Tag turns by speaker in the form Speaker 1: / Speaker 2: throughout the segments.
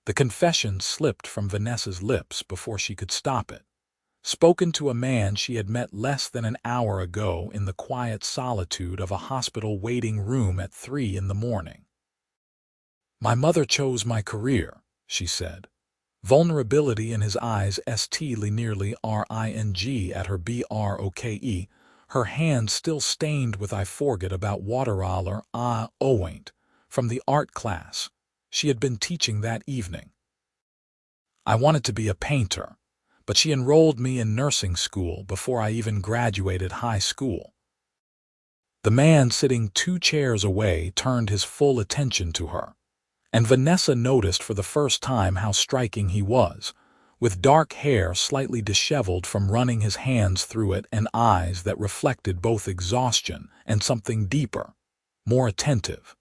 Speaker 1: The confession slipped from Vanessa's lips before she could stop it. Spoken to a man she had met less than an hour ago in the quiet solitude of a hospital waiting room at 3 in the morning. "My mother chose my career," she said. Vulnerability in his eyes nearly ring at her broke, her hand still stained with I forget about watercolor owaint from the art class she had been teaching that evening. "I wanted to be a painter, but she enrolled me in nursing school before I even graduated high school." The man sitting 2 chairs away turned his full attention to her, and Vanessa noticed for the first time how striking he was, with dark hair slightly disheveled from running his hands through it and eyes that reflected both exhaustion and something deeper, more attentive.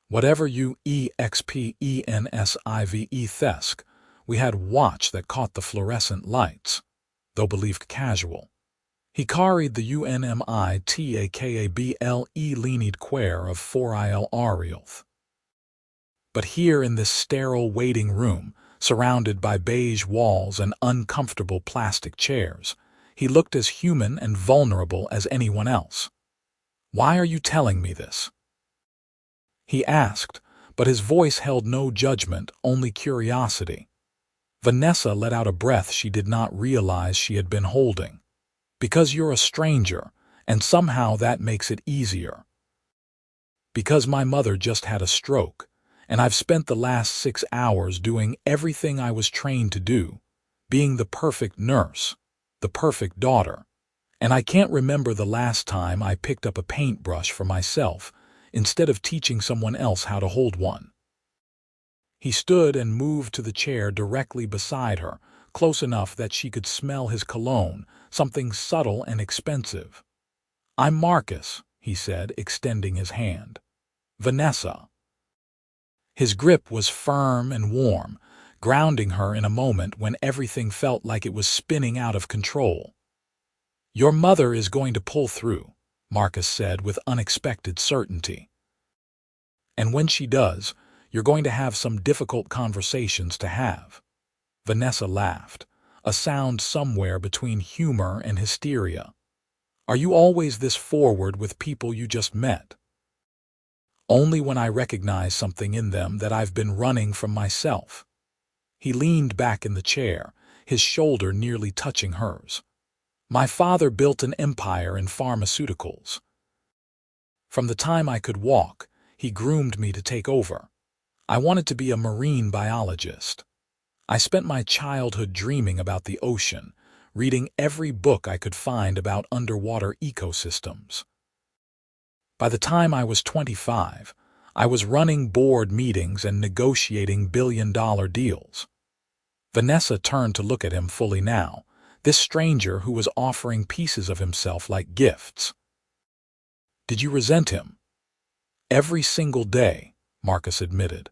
Speaker 1: "Whatever you expensive thesk, we had watch that caught the fluorescent lights, though believed casual. He carried the unmitakable leaned quare of 4il Arielth. But here in this sterile waiting room, surrounded by beige walls and uncomfortable plastic chairs, he looked as human and vulnerable as anyone else. "Why are you telling me this?" he asked, but his voice held no judgment, only curiosity. Vanessa let out a breath she did not realize she had been holding. "Because you're a stranger, and somehow that makes it easier. Because my mother just had a stroke, and I've spent the last 6 hours doing everything I was trained to do, being the perfect nurse, the perfect daughter, and I can't remember the last time I picked up a paintbrush for myself instead of teaching someone else how to hold one." He stood and moved to the chair directly beside her, close enough that she could smell his cologne, something subtle and expensive. "I'm Marcus," he said, extending his hand. "Vanessa." His grip was firm and warm, grounding her in a moment when everything felt like it was spinning out of control. "Your mother is going to pull through," Marcus said with unexpected certainty. "And when she does, you're going to have some difficult conversations to have." Vanessa laughed, a sound somewhere between humor and hysteria. "Are you always this forward with people you just met?" "Only when I recognize something in them that I've been running from myself." He leaned back in the chair, his shoulder nearly touching hers. "My father built an empire in pharmaceuticals. From the time I could walk, he groomed me to take over. I wanted to be a marine biologist. I spent my childhood dreaming about the ocean, reading every book I could find about underwater ecosystems. By the time I was 25, I was running board meetings and negotiating billion-dollar deals." Vanessa turned to look at him fully now, this stranger who was offering pieces of himself like gifts. "Did you resent him?" "Every single day," Marcus admitted,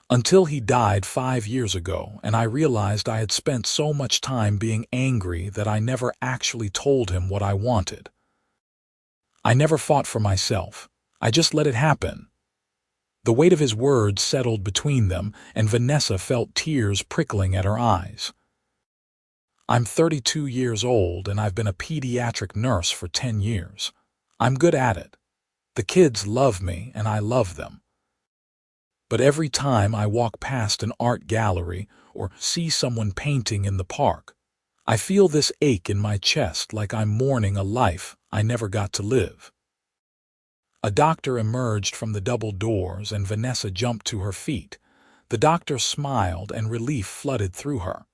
Speaker 1: "until he died 5 years ago and I realized I had spent so much time being angry that I never actually told him what I wanted. I never fought for myself. I just let it happen." The weight of his words settled between them, and Vanessa felt tears prickling at her eyes. "I'm 32 years old and I've been a pediatric nurse for 10 years. I'm good at it. The kids love me and I love them. But every time I walk past an art gallery or see someone painting in the park, I feel this ache in my chest like I'm mourning a life I never got to live." A doctor emerged from the double doors and Vanessa jumped to her feet. The doctor smiled and relief flooded through her.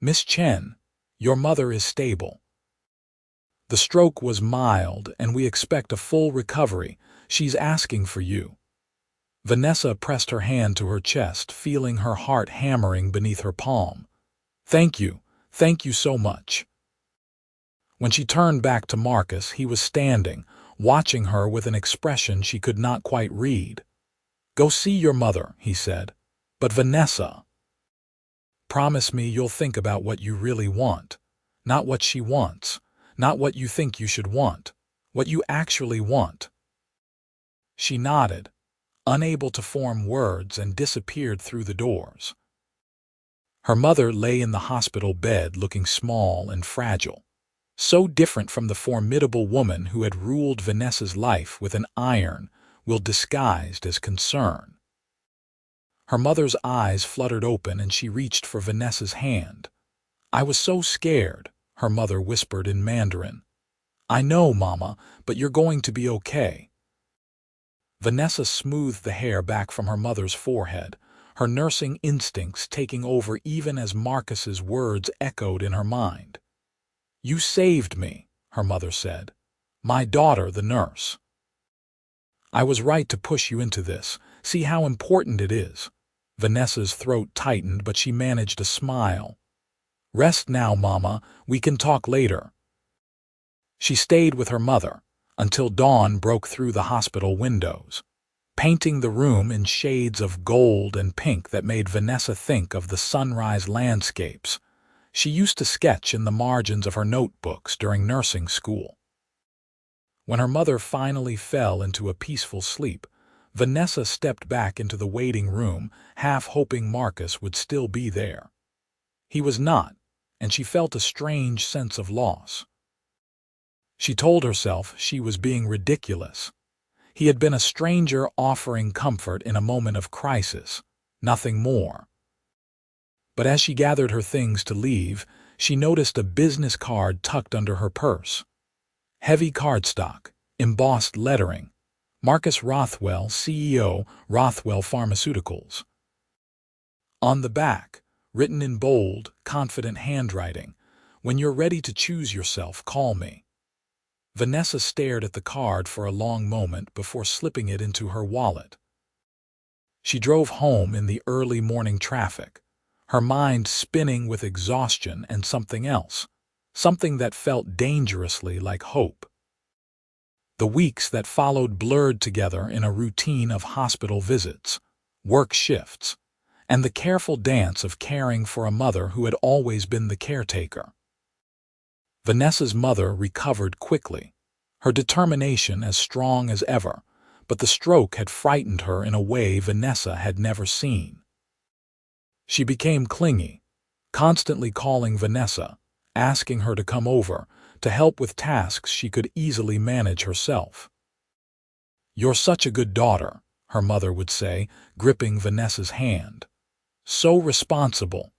Speaker 1: "Miss Chen, your mother is stable. The stroke was mild and we expect a full recovery. She's asking for you." Vanessa pressed her hand to her chest, feeling her heart hammering beneath her palm. Thank you so much." When she turned back to Marcus, he was standing, watching her with an expression she could not quite read. "Go see your mother," he said. "But Vanessa, promise me you'll think about what you really want. Not what she wants. Not what you think you should want. What you actually want." She nodded, unable to form words, and disappeared through the doors. Her mother lay in the hospital bed looking small and fragile, so different from the formidable woman who had ruled Vanessa's life with an iron will disguised as concern. Her mother's eyes fluttered open and she reached for Vanessa's hand. "I was so scared," her mother whispered in Mandarin. "I know, Mama, but you're going to be okay." Vanessa smoothed the hair back from her mother's forehead, her nursing instincts taking over even as Marcus's words echoed in her mind. "You saved me," her mother said. "My daughter, the nurse. I was right to push you into this. See how important it is." Vanessa's throat tightened, but she managed a smile. "Rest now, Mama. We can talk later." She stayed with her mother until dawn broke through the hospital windows, painting the room in shades of gold and pink that made Vanessa think of the sunrise landscapes she used to sketch in the margins of her notebooks during nursing school. When her mother finally fell into a peaceful sleep, Vanessa stepped back into the waiting room, half hoping Marcus would still be there. He was not, and she felt a strange sense of loss. She told herself she was being ridiculous. He had been a stranger offering comfort in a moment of crisis, nothing more. But as she gathered her things to leave, she noticed a business card tucked under her purse. Heavy cardstock, embossed lettering, Marcus Rothwell, CEO, Rothwell Pharmaceuticals. On the back, written in bold, confident handwriting, "When you're ready to choose yourself, call me." Vanessa stared at the card for a long moment before slipping it into her wallet. She drove home in the early morning traffic, her mind spinning with exhaustion and something else, something that felt dangerously like hope. The weeks that followed blurred together in a routine of hospital visits, work shifts, and the careful dance of caring for a mother who had always been the caretaker. Vanessa's mother recovered quickly, her determination as strong as ever, but the stroke had frightened her in a way Vanessa had never seen. She became clingy, constantly calling Vanessa, asking her to come over, to help with tasks she could easily manage herself. "You're such a good daughter," her mother would say, gripping Vanessa's hand. "So responsible.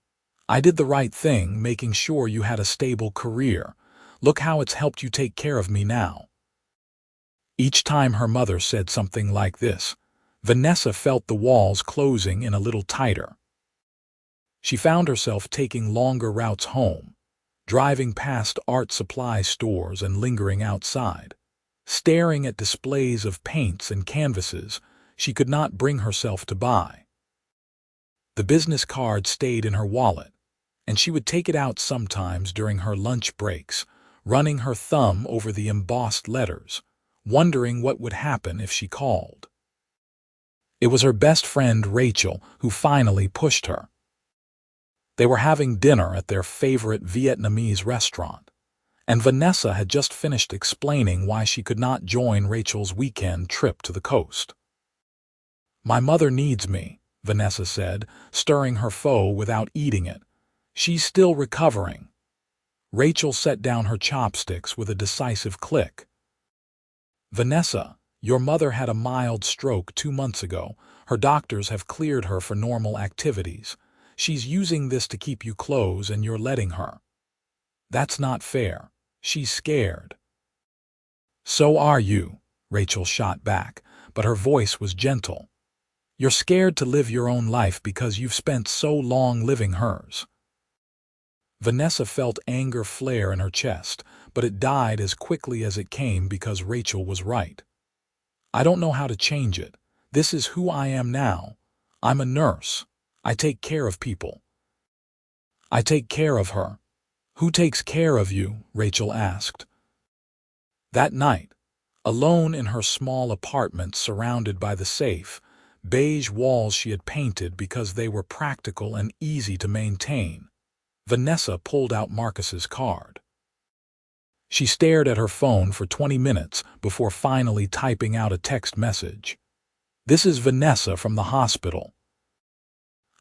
Speaker 1: I did the right thing, making sure you had a stable career. Look how it's helped you take care of me now." Each time her mother said something like this, Vanessa felt the walls closing in a little tighter. She found herself taking longer routes home, driving past art supply stores and lingering outside, staring at displays of paints and canvases she could not bring herself to buy. The business card stayed in her wallet, and she would take it out sometimes during her lunch breaks, running her thumb over the embossed letters, wondering what would happen if she called. It was her best friend Rachel who finally pushed her. They were having dinner at their favorite Vietnamese restaurant, and Vanessa had just finished explaining why she could not join Rachel's weekend trip to the coast. "My mother needs me," Vanessa said, stirring her pho without eating it. "She's still recovering." Rachel set down her chopsticks with a decisive click. "Vanessa, your mother had a mild stroke 2 months ago. Her doctors have cleared her for normal activities. She's using this to keep you close and you're letting her. That's not fair. She's scared." "So are you," Rachel shot back, but her voice was gentle. "You're scared to live your own life because you've spent so long living hers." Vanessa felt anger flare in her chest, but it died as quickly as it came because Rachel was right. "I don't know how to change it. This is who I am now. I'm a nurse. I take care of people." "I take care of her." "Who takes care of you?" Rachel asked. That night, alone in her small apartment surrounded by the safe, beige walls she had painted because they were practical and easy to maintain, Vanessa pulled out Marcus's card. She stared at her phone for 20 minutes before finally typing out a text message. This is Vanessa from the hospital.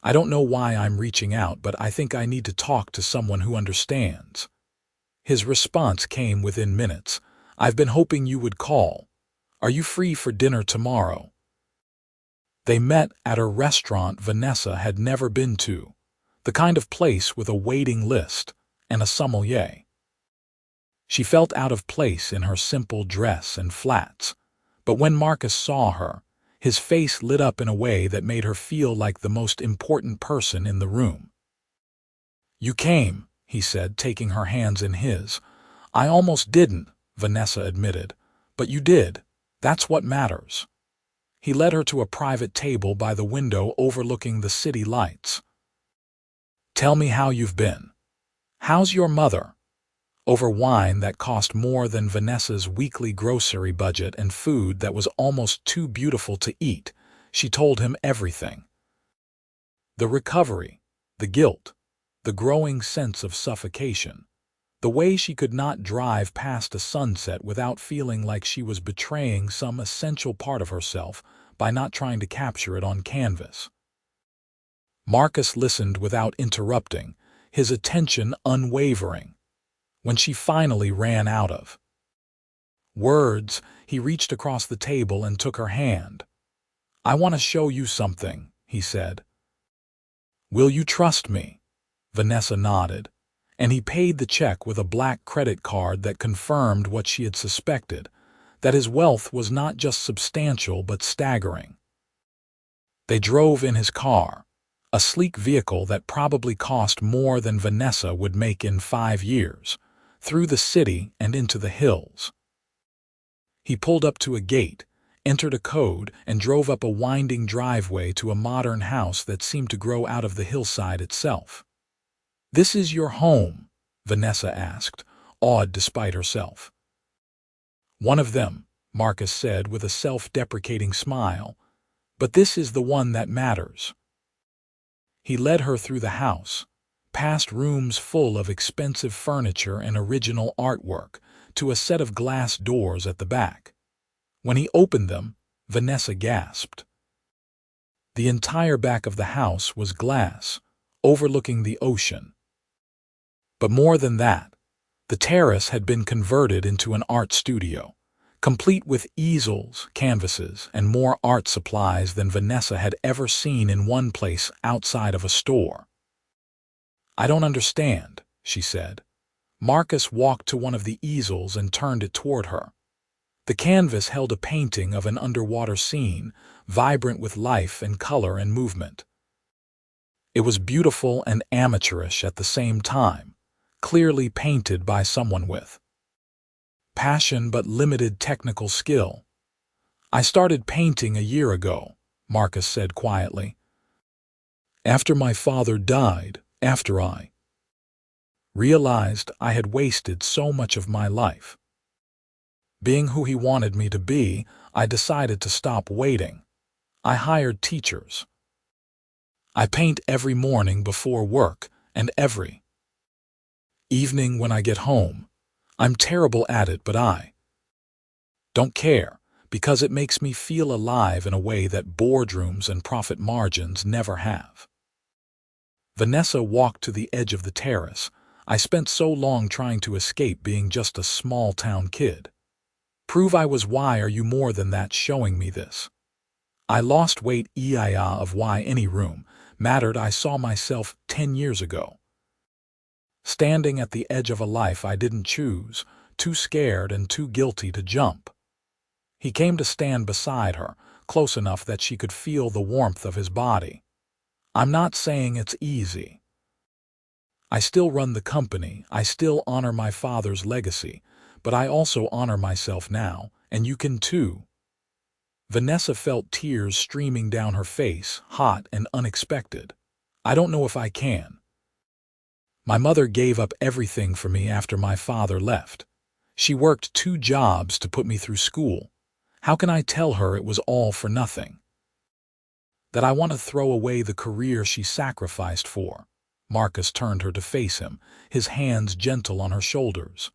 Speaker 1: I don't know why I'm reaching out, but I think I need to talk to someone who understands. His response came within minutes. I've been hoping you would call. Are you free for dinner tomorrow? They met at a restaurant Vanessa had never been to, the kind of place with a waiting list and a sommelier. She felt out of place in her simple dress and flats, but when Marcus saw her, his face lit up in a way that made her feel like the most important person in the room. You came, he said, taking her hands in his. I almost didn't, Vanessa admitted, but you did. That's what matters. He led her to a private table by the window overlooking the city lights. Tell me how you've been. How's your mother? Over wine that cost more than Vanessa's weekly grocery budget and food that was almost too beautiful to eat, she told him everything. The recovery, the guilt, the growing sense of suffocation, the way she could not drive past a sunset without feeling like she was betraying some essential part of herself by not trying to capture it on canvas. Marcus listened without interrupting, his attention unwavering. When she finally ran out of words, he reached across the table and took her hand. I want to show you something, he said. Will you trust me? Vanessa nodded, and he paid the check with a black credit card that confirmed what she had suspected, that his wealth was not just substantial but staggering. They drove in his car, a sleek vehicle that probably cost more than Vanessa would make in 5 years, through the city and into the hills. He pulled up to a gate, entered a code, and drove up a winding driveway to a modern house that seemed to grow out of the hillside itself. This is your home? Vanessa asked, awed despite herself. One of them, Marcus said with a self-deprecating smile, but this is the one that matters. He led her through the house, past rooms full of expensive furniture and original artwork, to a set of glass doors at the back. When he opened them, Vanessa gasped. The entire back of the house was glass, overlooking the ocean. But more than that, the terrace had been converted into an art studio, complete with easels, canvases, and more art supplies than Vanessa had ever seen in one place outside of a store. I don't understand, she said. Marcus walked to one of the easels and turned it toward her. The canvas held a painting of an underwater scene, vibrant with life and color and movement. It was beautiful and amateurish at the same time, clearly painted by someone with passion but limited technical skill. I started painting a year ago, Marcus said quietly. After my father died, after I realized I had wasted so much of my life. Being who he wanted me to be, I decided to stop waiting. I hired teachers. I paint every morning before work and every evening when I get home. I'm terrible at it, but I don't care, because it makes me feel alive in a way that boardrooms and profit margins never have. Vanessa walked to the edge of the terrace. I spent so long trying to escape being just a small-town kid. Prove I was. Why are you more than that showing me this? I lost weight. EIA of why any room mattered. I saw myself 10 years ago, standing at the edge of a life I didn't choose, too scared and too guilty to jump. He came to stand beside her, close enough that she could feel the warmth of his body. I'm not saying it's easy. I still run the company, I still honor my father's legacy, but I also honor myself now, and you can too. Vanessa felt tears streaming down her face, hot and unexpected. I don't know if I can. My mother gave up everything for me after my father left. She worked 2 jobs to put me through school. How can I tell her it was all for nothing? That I want to throw away the career she sacrificed for. Marcus turned her to face him, his hands gentle on her shoulders.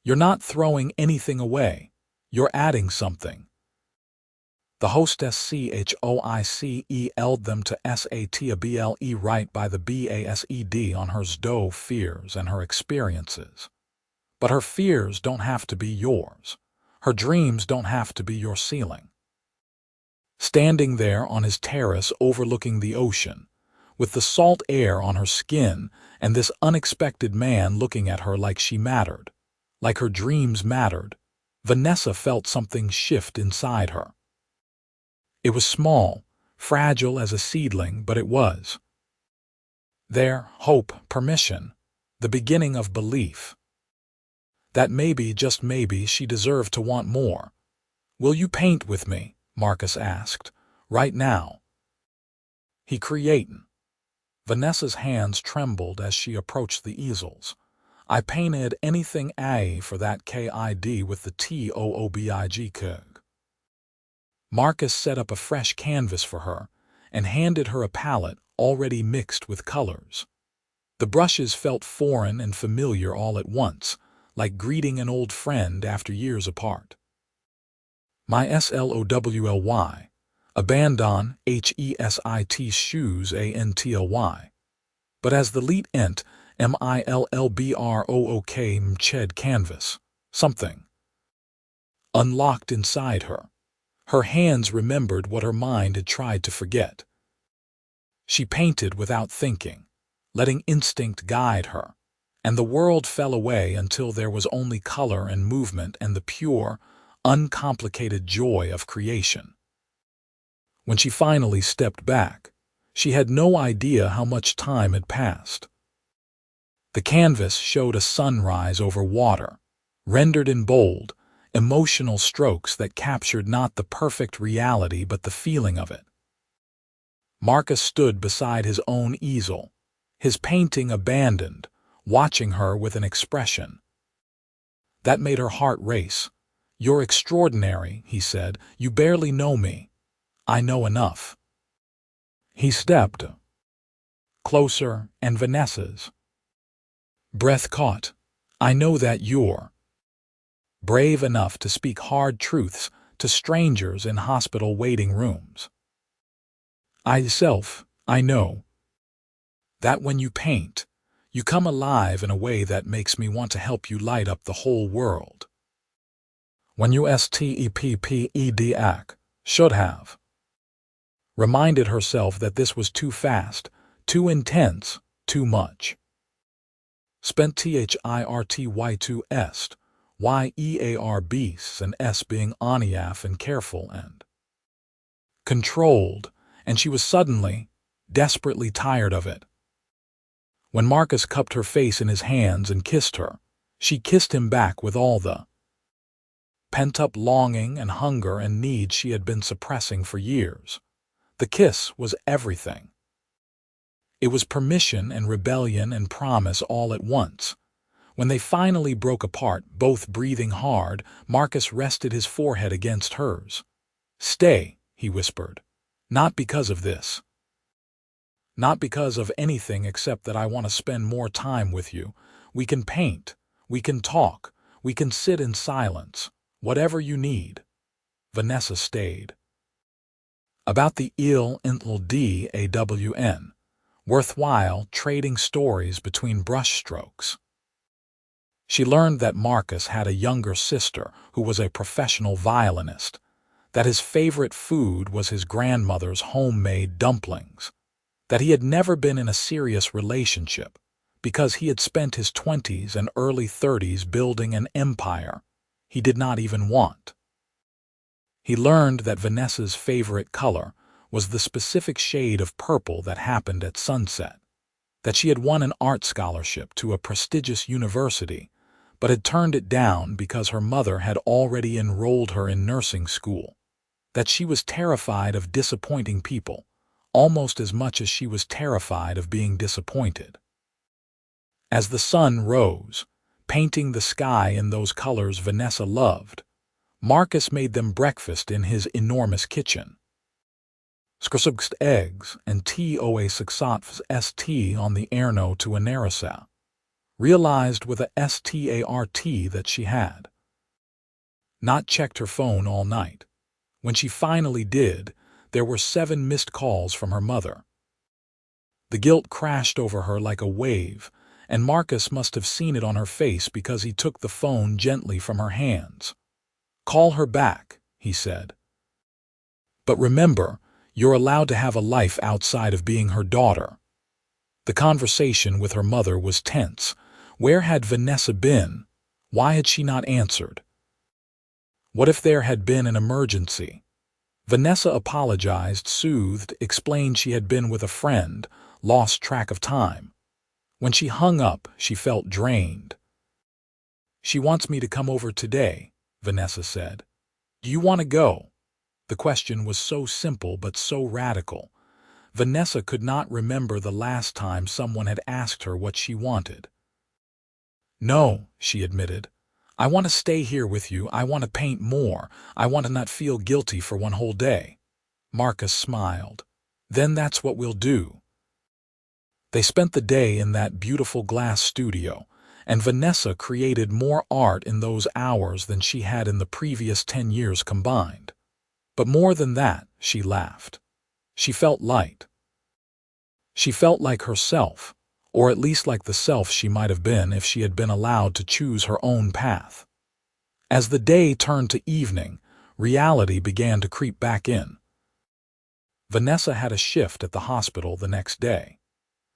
Speaker 1: You're not throwing anything away. You're adding something. The hostess choice them to satable right by the based on her do fears and her experiences. But her fears don't have to be yours. Her dreams don't have to be your ceiling. Standing there on his terrace overlooking the ocean, with the salt air on her skin and this unexpected man looking at her like she mattered, like her dreams mattered, Vanessa felt something shift inside her. It was small, fragile as a seedling, but it was. There, hope, permission, the beginning of belief. That maybe, just maybe, she deserved to want more. "Will you paint with me?" Marcus asked. "Right now." He creatin'. Vanessa's hands trembled as she approached the easels. "I painted anything for that kid with the toobig kug." Marcus set up a fresh canvas for her and handed her a palette already mixed with colors. The brushes felt foreign and familiar all at once, like greeting an old friend after years apart. "My slowly, abandon hesit shoes antly. But as the leet ent millbrook mched canvas, something unlocked inside her. Her hands remembered what her mind had tried to forget. She painted without thinking, letting instinct guide her, and the world fell away until there was only color and movement and the pure, uncomplicated joy of creation. When she finally stepped back, she had no idea how much time had passed. The canvas showed a sunrise over water, rendered in bold, emotional strokes that captured not the perfect reality but the feeling of it. Marcus stood beside his own easel, his painting abandoned, watching her with an expression that made her heart race. "You're extraordinary," he said. "You barely know me. I know enough." He stepped closer, and Vanessa's breath caught. "I know that you're brave enough to speak hard truths to strangers in hospital waiting rooms. I know that when you paint, you come alive in a way that makes me want to help you light up the whole world. When you stepped should have." Reminded herself that this was too fast, too intense, too much. Spent thirty-2 est, year beasts and s being oniaf and careful and controlled, and she was suddenly, desperately tired of it. When Marcus cupped her face in his hands and kissed her, she kissed him back with all the pent-up longing and hunger and need she had been suppressing for years. The kiss was everything. It was permission and rebellion and promise all at once. When they finally broke apart, both breathing hard, Marcus rested his forehead against hers. "Stay," he whispered. "Not because of this. Not because of anything except that I want to spend more time with you. We can paint. We can talk. We can sit in silence. Whatever you need." Vanessa stayed. About the dawn, worthwhile trading stories between brushstrokes. She learned that Marcus had a younger sister who was a professional violinist, that his favorite food was his grandmother's homemade dumplings, that he had never been in a serious relationship because he had spent his 20s and early 30s building an empire he did not even want. He learned that Vanessa's favorite color was the specific shade of purple that happened at sunset, that she had won an art scholarship to a prestigious university, but had turned it down because her mother had already enrolled her in nursing school, that she was terrified of disappointing people, almost as much as she was terrified of being disappointed. As the sun rose, painting the sky in those colors Vanessa loved, Marcus made them breakfast in his enormous kitchen. Skrsugst eggs and toa suxatfs st on the airno to anarasa, realized with a start that she had not checked her phone all night. When she finally did, there were 7 missed calls from her mother. The guilt crashed over her like a wave, and Marcus must have seen it on her face because he took the phone gently from her hands. "Call her back," he said. "But remember, you're allowed to have a life outside of being her daughter." The conversation with her mother was tense. Where had Vanessa been? Why had she not answered? What if there had been an emergency? Vanessa apologized, soothed, explained she had been with a friend, lost track of time. When she hung up, she felt drained. "She wants me to come over today," Vanessa said. "Do you want to go?" The question was so simple but so radical. Vanessa could not remember the last time someone had asked her what she wanted. "No," she admitted. "I want to stay here with you. I want to paint more. I want to not feel guilty for one whole day." Marcus smiled. "Then that's what we'll do." They spent the day in that beautiful glass studio, and Vanessa created more art in those hours than she had in the previous 10 years combined. But more than that, she laughed. She felt light. She felt like herself, or at least like the self she might have been if she had been allowed to choose her own path. As the day turned to evening, reality began to creep back in. Vanessa had a shift at the hospital the next day.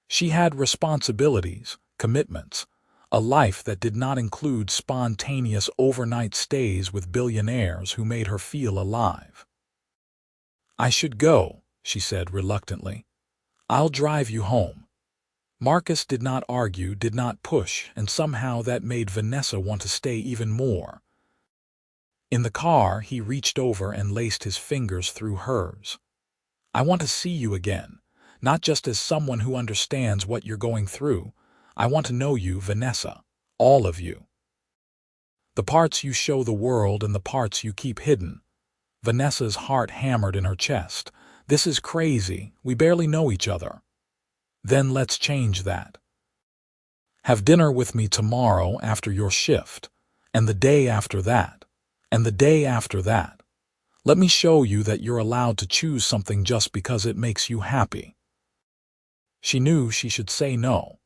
Speaker 1: She had responsibilities, commitments, a life that did not include spontaneous overnight stays with billionaires who made her feel alive. "I should go," she said reluctantly. "I'll drive you home." Marcus did not argue, did not push, and somehow that made Vanessa want to stay even more. In the car, he reached over and laced his fingers through hers. "I want to see you again, not just as someone who understands what you're going through. I want to know you, Vanessa, all of you. The parts you show the world and the parts you keep hidden." Vanessa's heart hammered in her chest. "This is crazy. We barely know each other." "Then let's change that. Have dinner with me tomorrow after your shift, and the day after that, and the day after that. Let me show you that you're allowed to choose something just because it makes you happy." She knew she should say no.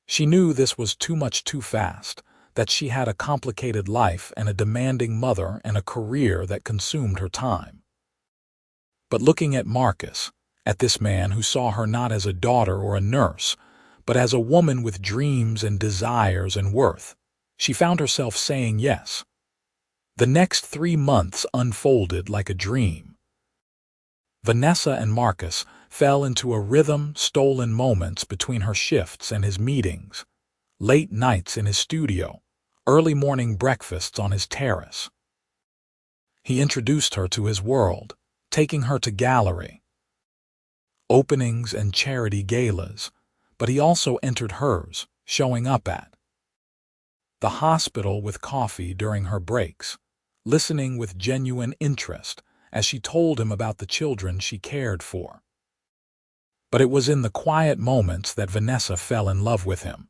Speaker 1: She knew this was too much too fast, that she had a complicated life and a demanding mother and a career that consumed her time. But looking at Marcus, at this man who saw her not as a daughter or a nurse, but as a woman with dreams and desires and worth, she found herself saying yes. The next 3 months unfolded like a dream. Vanessa and Marcus fell into a rhythm, stolen moments between her shifts and his meetings, late nights in his studio, early morning breakfasts on his terrace. He introduced her to his world, taking her to gallery, openings and charity galas, but he also entered hers, showing up at the hospital with coffee during her breaks, listening with genuine interest as she told him about the children she cared for. But it was in the quiet moments that Vanessa fell in love with him.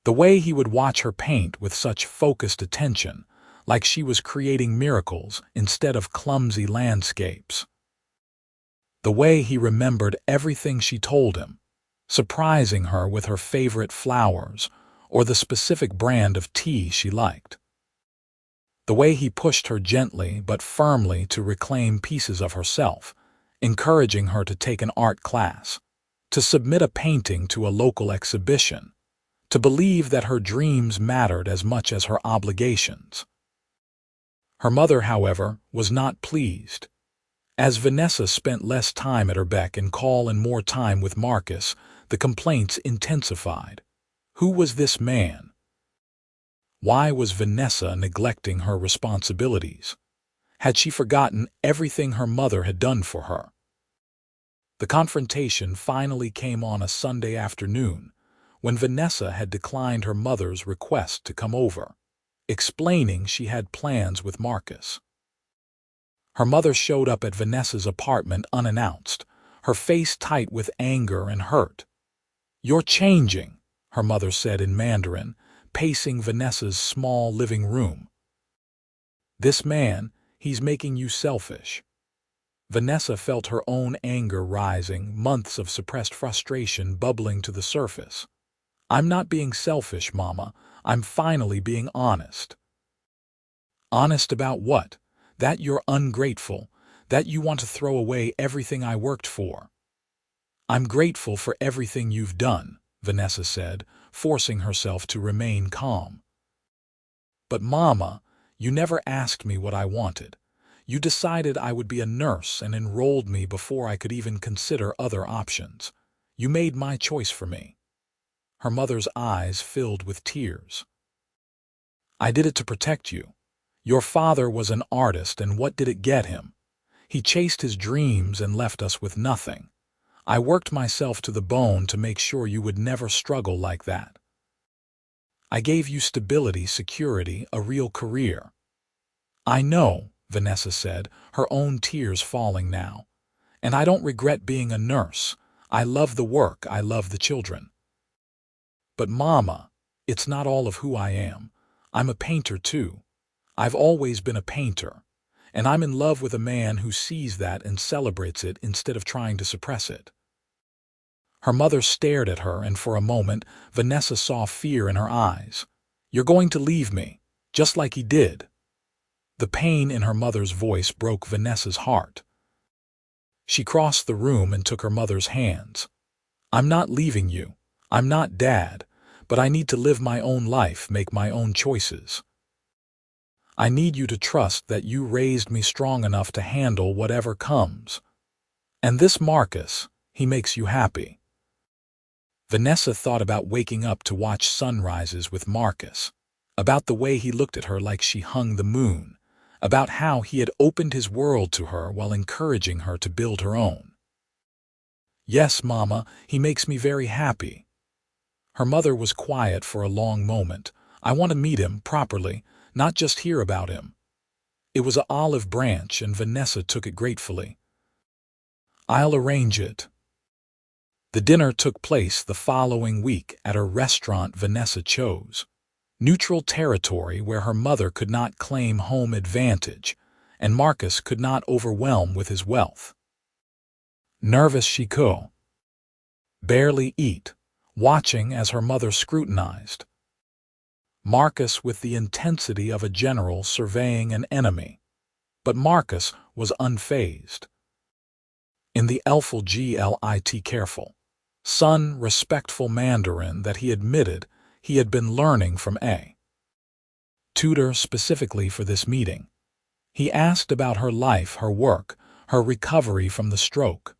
Speaker 1: The way he would watch her paint with such focused attention, like she was creating miracles instead of clumsy landscapes. The way he remembered everything she told him, surprising her with her favorite flowers or the specific brand of tea she liked. The way he pushed her gently but firmly to reclaim pieces of herself, encouraging her to take an art class, to submit a painting to a local exhibition, to believe that her dreams mattered as much as her obligations. Her mother, however, was not pleased. As Vanessa spent less time at her beck and call and more time with Marcus, the complaints intensified. Who was this man? Why was Vanessa neglecting her responsibilities? Had she forgotten everything her mother had done for her? The confrontation finally came on a Sunday afternoon, when Vanessa had declined her mother's request to come over, explaining she had plans with Marcus. Her mother showed up at Vanessa's apartment unannounced, her face tight with anger and hurt. "You're changing," her mother said in Mandarin, pacing Vanessa's small living room. "This man, He's making you selfish." Vanessa felt her own anger rising, months of suppressed frustration bubbling to the surface. "I'm not being selfish, Mama. I'm finally being honest." "Honest about what? That you're ungrateful, that you want to throw away everything I worked for." "I'm grateful for everything you've done," Vanessa said, forcing herself to remain calm. "But Mama, you never asked me what I wanted. You decided I would be a nurse and enrolled me before I could even consider other options. You made my choice for me." Her mother's eyes filled with tears. "I did it to protect you. Your father was an artist, and what did it get him? He chased his dreams and left us with nothing. I worked myself to the bone to make sure you would never struggle like that. I gave you stability, security, a real career." "I know," Vanessa said, her own tears falling now. "And I don't regret being a nurse. I love the work, I love the children. But Mama, it's not all of who I am. I'm a painter too. I've always been a painter. And I'm in love with a man who sees that and celebrates it instead of trying to suppress it." Her mother stared at her, and for a moment, Vanessa saw fear in her eyes. "You're going to leave me, just like he did." The pain in her mother's voice broke Vanessa's heart. She crossed the room and took her mother's hands. "I'm not leaving you. I'm not Dad, but I need to live my own life, make my own choices. I need you to trust that you raised me strong enough to handle whatever comes. And this Marcus, he makes you happy." Vanessa thought about waking up to watch sunrises with Marcus, about the way he looked at her like she hung the moon, about how he had opened his world to her while encouraging her to build her own. "Yes, Mama, he makes me very happy." Her mother was quiet for a long moment. "I want to meet him properly, not just hear about him." It was an olive branch, and Vanessa took it gratefully. "I'll arrange it." The dinner took place the following week at a restaurant Vanessa chose. Neutral territory where her mother could not claim home advantage, and Marcus could not overwhelm with his wealth. Nervous she could barely eat, watching as her mother scrutinized Marcus with the intensity of a general surveying an enemy. But Marcus was unfazed. In the Glit careful, son, respectful Mandarin that he admitted he had been learning from a tutor specifically for this meeting. He asked about her life, her work, her recovery from the stroke.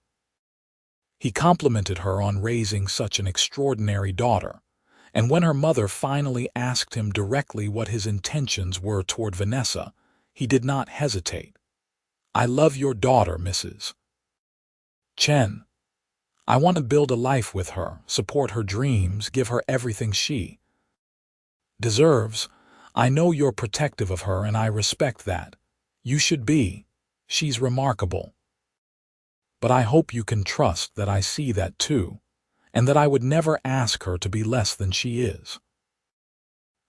Speaker 1: He complimented her on raising such an extraordinary daughter, and when her mother finally asked him directly what his intentions were toward Vanessa, he did not hesitate. "I love your daughter, Mrs. Chen. I want to build a life with her, support her dreams, give her everything she deserves. I know you're protective of her, and I respect that. You should be. She's remarkable. But I hope you can trust that I see that too, and that I would never ask her to be less than she is."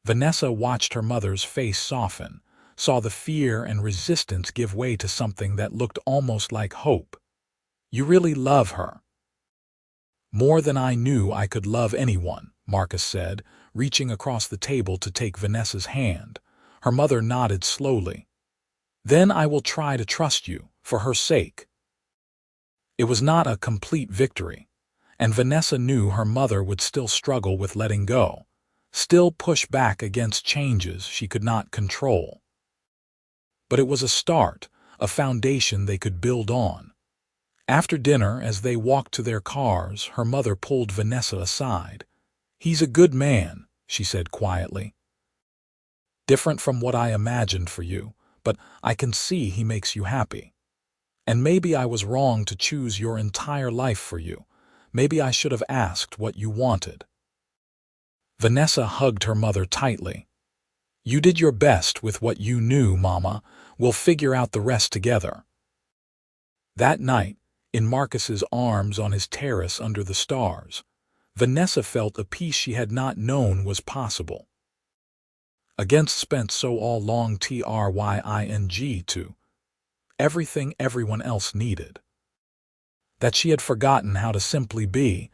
Speaker 1: Vanessa watched her mother's face soften, saw the fear and resistance give way to something that looked almost like hope. "You really love her." "More than I knew I could love anyone," Marcus said, reaching across the table to take Vanessa's hand. Her mother nodded slowly. "Then I will try to trust you, for her sake." It was not a complete victory, and Vanessa knew her mother would still struggle with letting go, still push back against changes she could not control. But it was a start, a foundation they could build on. After dinner, as they walked to their cars, her mother pulled Vanessa aside. "He's a good man," she said quietly. "Different from what I imagined for you, but I can see he makes you happy. And maybe I was wrong to choose your entire life for you. Maybe I should have asked what you wanted." Vanessa hugged her mother tightly. "You did your best with what you knew, Mama. We'll figure out the rest together." That night, in Marcus's arms on his terrace under the stars, Vanessa felt a peace she had not known was possible. Against spent so all long trying to everything everyone else needed. That she had forgotten how to simply be,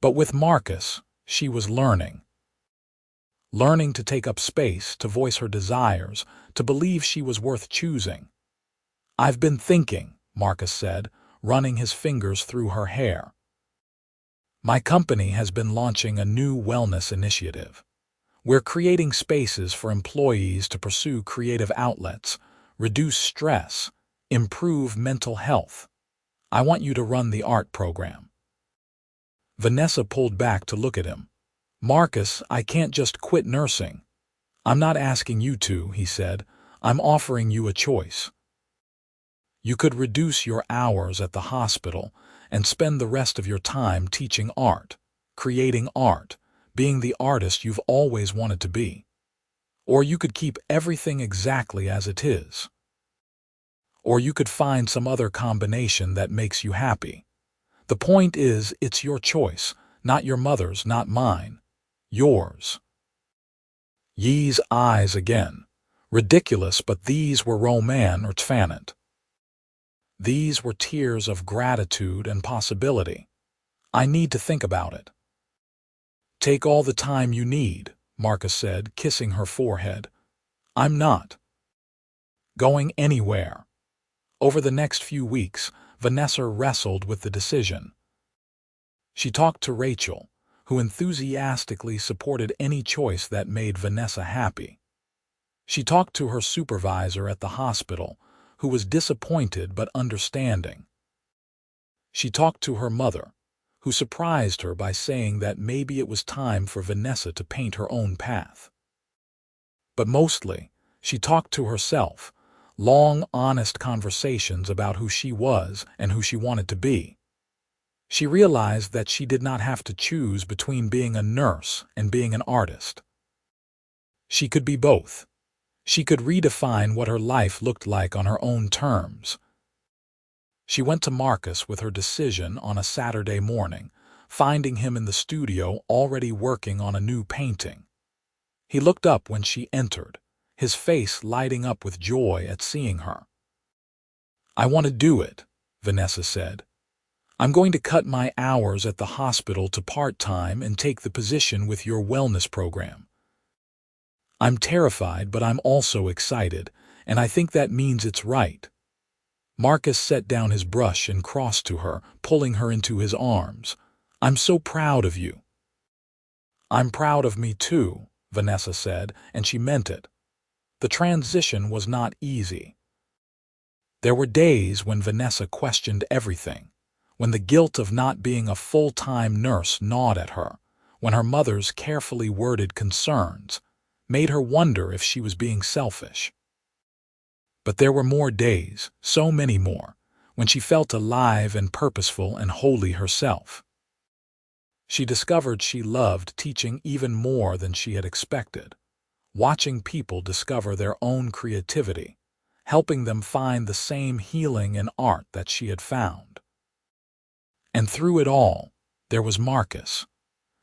Speaker 1: but with Marcus, she was learning. Learning to take up space, to voice her desires, to believe she was worth choosing. "I've been thinking," Marcus said, running his fingers through her hair. "My company has been launching a new wellness initiative. We're creating spaces for employees to pursue creative outlets, reduce stress, improve mental health. I want you to run the art program." Vanessa pulled back to look at him. "Marcus, I can't just quit nursing." "I'm not asking you to," he said. "I'm offering you a choice. You could reduce your hours at the hospital and spend the rest of your time teaching art, creating art, being the artist you've always wanted to be. Or you could keep everything exactly as it is. Or you could find some other combination that makes you happy. The point is, it's your choice, not your mother's, not mine. Yours." Yi's eyes again. Ridiculous, but these were Roman or Tfanant. These were tears of gratitude and possibility. "I need to think about it." "Take all the time you need," Marcus said, kissing her forehead. "I'm not going anywhere." Over the next few weeks, Vanessa wrestled with the decision. She talked to Rachel, who enthusiastically supported any choice that made Vanessa happy. She talked to her supervisor at the hospital, who was disappointed but understanding. She talked to her mother, who surprised her by saying that maybe it was time for Vanessa to paint her own path. But mostly, she talked to herself, long, honest conversations about who she was and who she wanted to be. She realized that she did not have to choose between being a nurse and being an artist. She could be both. She could redefine what her life looked like on her own terms. She went to Marcus with her decision on a Saturday morning, finding him in the studio already working on a new painting. He looked up when she entered, his face lighting up with joy at seeing her. "I want to do it," Vanessa said. "I'm going to cut my hours at the hospital to part-time and take the position with your wellness program. I'm terrified, but I'm also excited, and I think that means it's right." Marcus set down his brush and crossed to her, pulling her into his arms. "I'm so proud of you." "I'm proud of me too," Vanessa said, and she meant it. The transition was not easy. There were days when Vanessa questioned everything, when the guilt of not being a full-time nurse gnawed at her, when her mother's carefully worded concerns made her wonder if she was being selfish. But there were more days, so many more, when she felt alive and purposeful and wholly herself. She discovered she loved teaching even more than she had expected, watching people discover their own creativity, helping them find the same healing in art that she had found. And through it all, there was Marcus.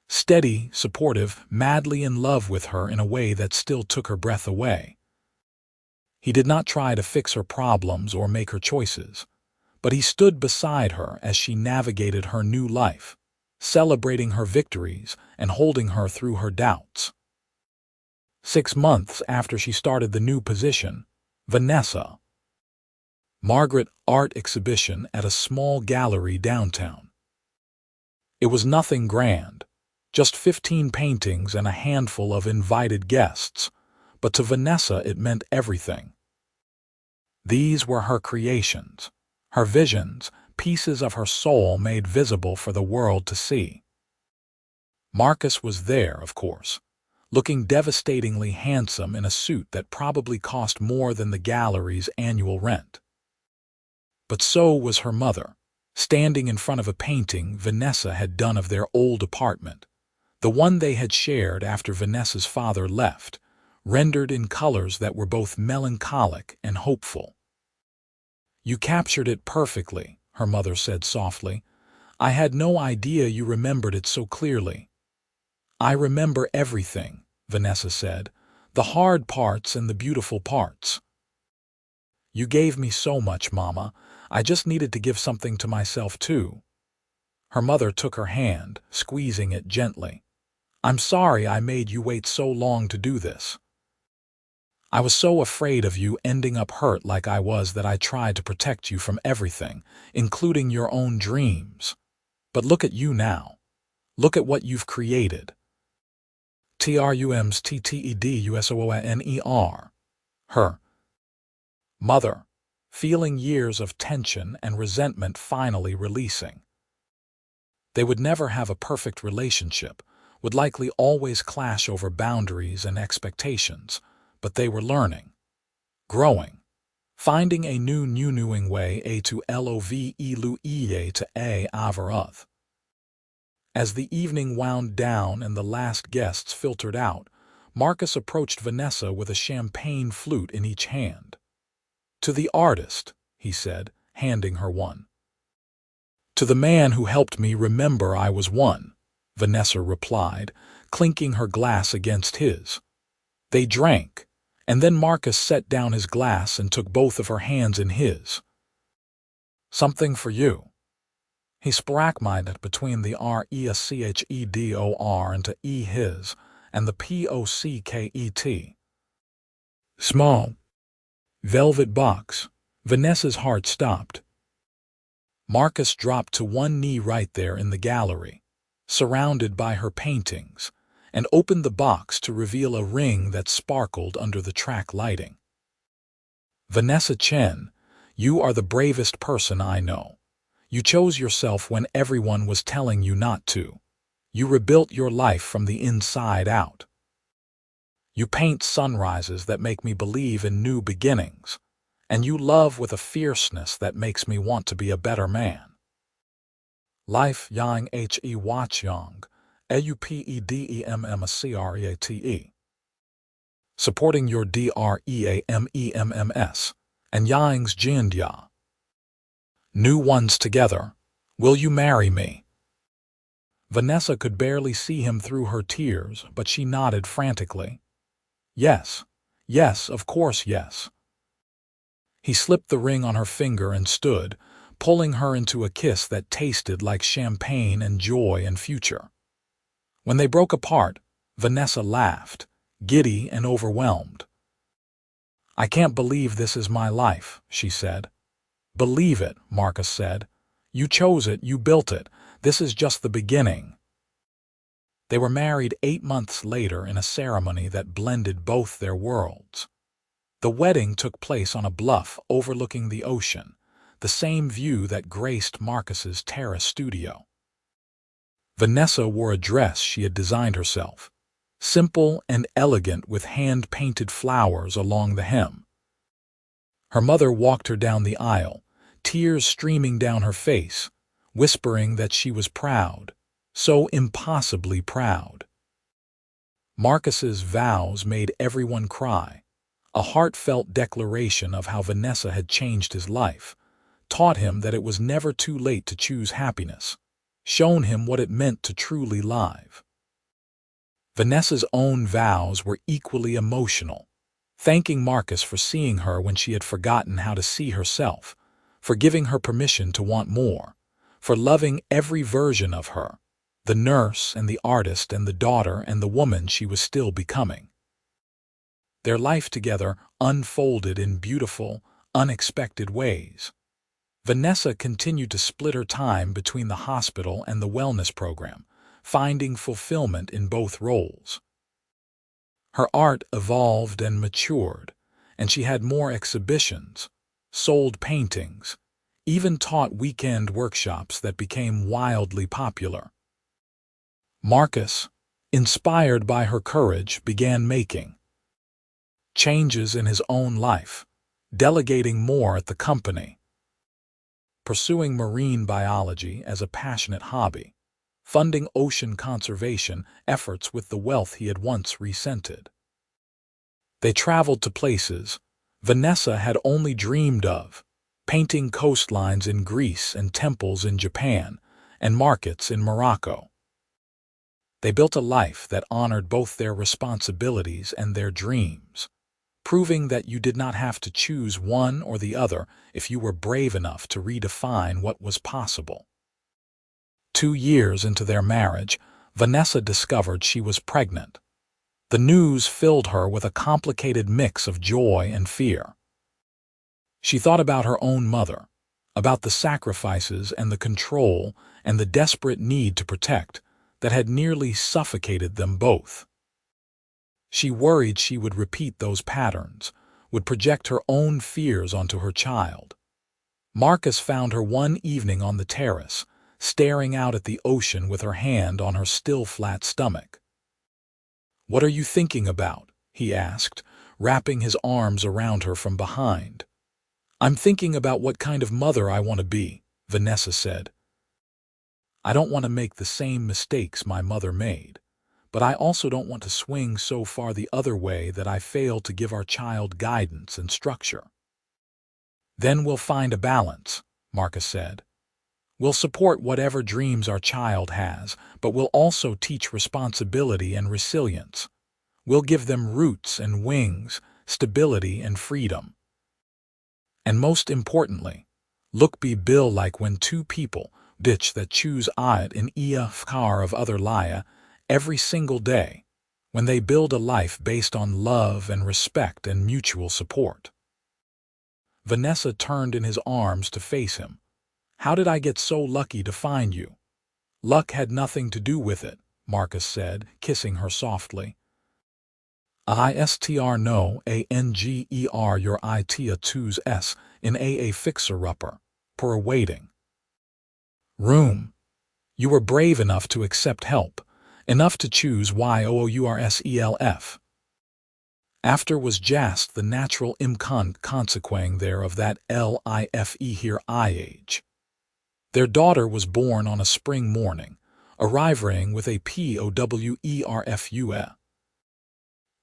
Speaker 1: Steady, supportive, madly in love with her in a way that still took her breath away. He did not try to fix her problems or make her choices, but he stood beside her as she navigated her new life, celebrating her victories and holding her through her doubts. 6 months after she started the new position, Vanessa. Margaret art exhibition at a small gallery downtown. It was nothing grand, just 15 paintings and a handful of invited guests, but to Vanessa it meant everything. These were her creations, her visions, pieces of her soul made visible for the world to see. Marcus was there, of course, looking devastatingly handsome in a suit that probably cost more than the gallery's annual rent. But so was her mother, standing in front of a painting Vanessa had done of their old apartment, the one they had shared after Vanessa's father left, rendered in colors that were both melancholic and hopeful. "You captured it perfectly," her mother said softly. "I had no idea you remembered it so clearly." "I remember everything," Vanessa said, "the hard parts and the beautiful parts." You gave me so much, Mama. I just needed to give something to myself, too. Her mother took her hand, squeezing it gently. I'm sorry I made you wait so long to do this. I was so afraid of you ending up hurt like I was that I tried to protect you from everything, including your own dreams. But look at you now. Look at what you've created. TRUMSTTEDUSOONER. Her mother, feeling years of tension and resentment finally releasing. They would never have a perfect relationship, would likely always clash over boundaries and expectations, but they were learning, growing, finding a new way a to love elu ea to a avaruth. As the evening wound down and the last guests filtered out, Marcus approached Vanessa with a champagne flute in each hand. To the artist, he said, handing her one. To the man who helped me remember I was one, Vanessa replied, clinking her glass against his. They drank, and then Marcus set down his glass and took both of her hands in his. Something for you. He sprackminded between the RESCHEDOR and to E his, and the POCKET. Small. Velvet box. Vanessa's heart stopped. Marcus dropped to one knee right there in the gallery, surrounded by her paintings, and opened the box to reveal a ring that sparkled under the track lighting. Vanessa Chen, you are the bravest person I know. You chose yourself when everyone was telling you not to. You rebuilt your life from the inside out. You paint sunrises that make me believe in new beginnings, and you love with a fierceness that makes me want to be a better man. Life yang he watch yang, eupedemmacreate. Supporting your dreamemms, and yang's jindya. New ones together. Will you marry me? Vanessa could barely see him through her tears, but she nodded frantically. Yes, yes, of course, yes. He slipped the ring on her finger and stood, pulling her into a kiss that tasted like champagne and joy and future. When they broke apart, Vanessa laughed, giddy and overwhelmed. I can't believe this is my life, she said. Believe it, Marcus said. You chose it, you built it. This is just the beginning. They were married 8 months later in a ceremony that blended both their worlds. The wedding took place on a bluff overlooking the ocean, the same view that graced Marcus's terrace studio. Vanessa wore a dress she had designed herself, simple and elegant with hand-painted flowers along the hem. Her mother walked her down the aisle, tears streaming down her face, whispering that she was proud, so impossibly proud. Marcus's vows made everyone cry, a heartfelt declaration of how Vanessa had changed his life, taught him that it was never too late to choose happiness, shown him what it meant to truly live. Vanessa's own vows were equally emotional, thanking Marcus for seeing her when she had forgotten how to see herself, for giving her permission to want more, for loving every version of her, the nurse and the artist and the daughter and the woman she was still becoming. Their life together unfolded in beautiful, unexpected ways. Vanessa continued to split her time between the hospital and the wellness program, finding fulfillment in both roles. Her art evolved and matured, and she had more exhibitions, sold paintings, even taught weekend workshops that became wildly popular. Marcus, inspired by her courage, began making changes in his own life, delegating more at the company, pursuing marine biology as a passionate hobby, funding ocean conservation efforts with the wealth he had once resented. They traveled to places Vanessa had only dreamed of, painting coastlines in Greece and temples in Japan and markets in Morocco. They built a life that honored both their responsibilities and their dreams, proving that you did not have to choose one or the other if you were brave enough to redefine what was possible. 2 years into their marriage, Vanessa discovered she was pregnant. The news filled her with a complicated mix of joy and fear. She thought about her own mother, about the sacrifices and the control and the desperate need to protect that had nearly suffocated them both. She worried she would repeat those patterns, would project her own fears onto her child. Marcus found her one evening on the terrace, staring out at the ocean with her hand on her still flat stomach. "What are you thinking about?" he asked, wrapping his arms around her from behind. "I'm thinking about what kind of mother I want to be," Vanessa said. "I don't want to make the same mistakes my mother made, but I also don't want to swing so far the other way that I fail to give our child guidance and structure." "Then we'll find a balance," Marcus said. "We'll support whatever dreams our child has, but we'll also teach responsibility and resilience. We'll give them roots and wings, stability and freedom. And most importantly, look be Bill like when two people ditch that choose ayat in ia fkar of other laya every single day, when they build a life based on love and respect and mutual support." Vanessa turned in his arms to face him. "How did I get so lucky to find you?" "Luck had nothing to do with it," Marcus said, kissing her softly. "Istr no anger your itia twos s in a fixer upper, per waiting room. You were brave enough to accept help, enough to choose yourself. After was just the natural imkan consequang there of that life here I age." Their daughter was born on a spring morning, arriving with a POWERFUA.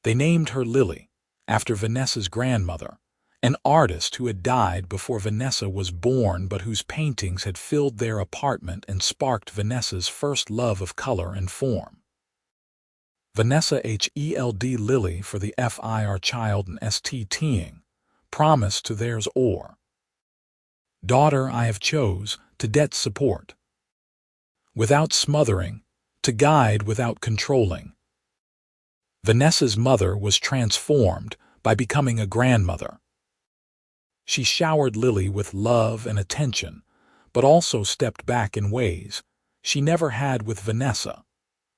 Speaker 1: They named her Lily, after Vanessa's grandmother, an artist who had died before Vanessa was born but whose paintings had filled their apartment and sparked Vanessa's first love of color and form. Vanessa held Lily for the fir child and st-ing, promised to theirs or. "Daughter I have chose, to det support. Without smothering, to guide without controlling." Vanessa's mother was transformed by becoming a grandmother. She showered Lily with love and attention, but also stepped back in ways she never had with Vanessa,